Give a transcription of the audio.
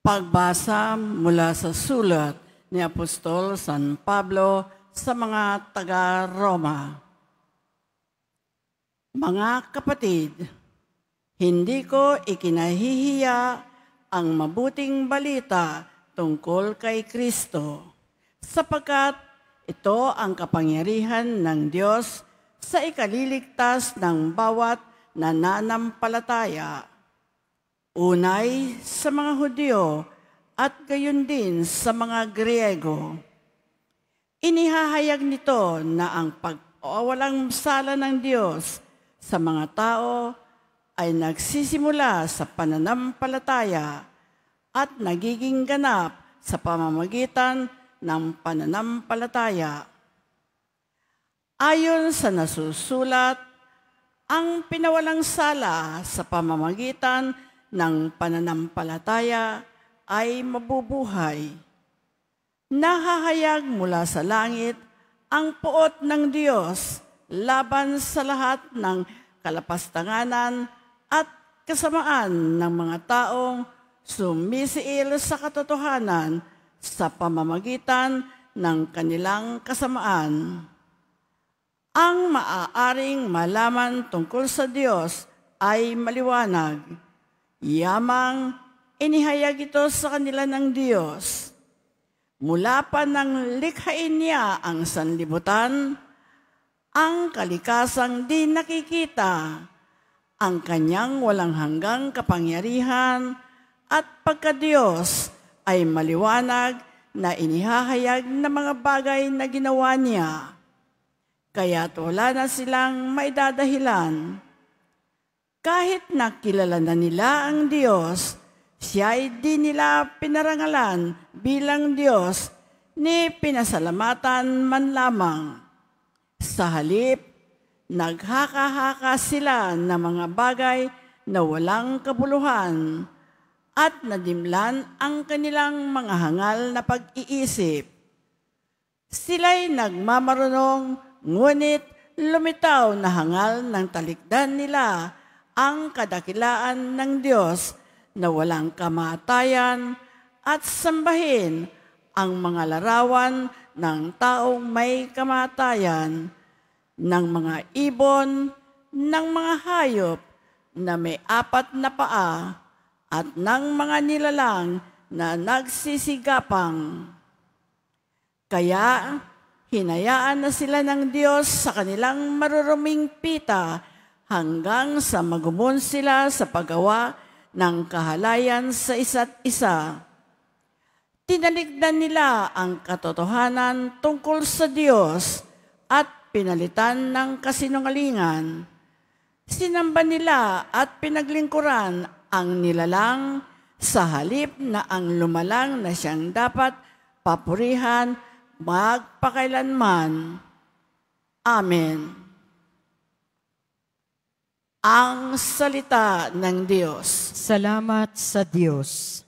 Pagbasa mula sa sulat ni Apostol San Pablo sa mga taga-Roma. Mga kapatid, hindi ko ikinahihiya ang mabuting balita tungkol kay Kristo, sapagkat ito ang kapangyarihan ng Diyos sa ikaliligtas ng bawat nananampalataya. Unay sa mga Hudyo at gayon din sa mga Griego. Inihahayag nito na ang pagwawalang sala ng Diyos sa mga tao ay nagsisimula sa pananampalataya at nagiging ganap sa pamamagitan ng pananampalataya. Ayon sa nasusulat, ang pinawalang sala sa pamamagitan ng pananampalataya ay mabubuhay. Nahahayag mula sa langit ang puot ng Diyos laban sa lahat ng kalapastanganan at kasamaan ng mga taong sumisiil sa katotohanan sa pamamagitan ng kanilang kasamaan. Ang maaaring malaman tungkol sa Diyos ay maliwanag. Yamang inihayag ito sa kanila ng Diyos. Mula pa nang likhain niya ang sanlibutan, ang kalikasang di nakikita, ang kanyang walang hanggang kapangyarihan at pagka-Diyos ay maliwanag na inihahayag na mga bagay na ginawa niya. Kaya't wala na silang maidadahilan. Kahit nakilala na nila ang Diyos, siya ay di nila pinarangalan bilang Diyos ni pinasalamatan man lamang. Sa halip, naghaka-haka sila ng mga bagay na walang kabuluhan at nadimlan ang kanilang mga hangal na pag-iisip. Sila'y nagmamarunong, ngunit lumitaw na hangal ng talikdan nila ang kadakilaan ng Diyos na walang kamatayan at sambahin ang mga larawan ng taong may kamatayan, ng mga ibon, ng mga hayop na may apat na paa at ng mga nilalang na nagsisigapang. Kaya hinayaan na sila ng Diyos sa kanilang maruruming pita hanggang sa magumon sila sa paggawa ng kahalayan sa isa't isa. Tinalikdan nila ang katotohanan tungkol sa Diyos at pinalitan ng kasinungalingan. Sinamba nila at pinaglingkuran ang nilalang sa halip na ang lumalang na siyang dapat papurihan magpakailanman. Amen. Ang salita ng Diyos. Salamat sa Diyos.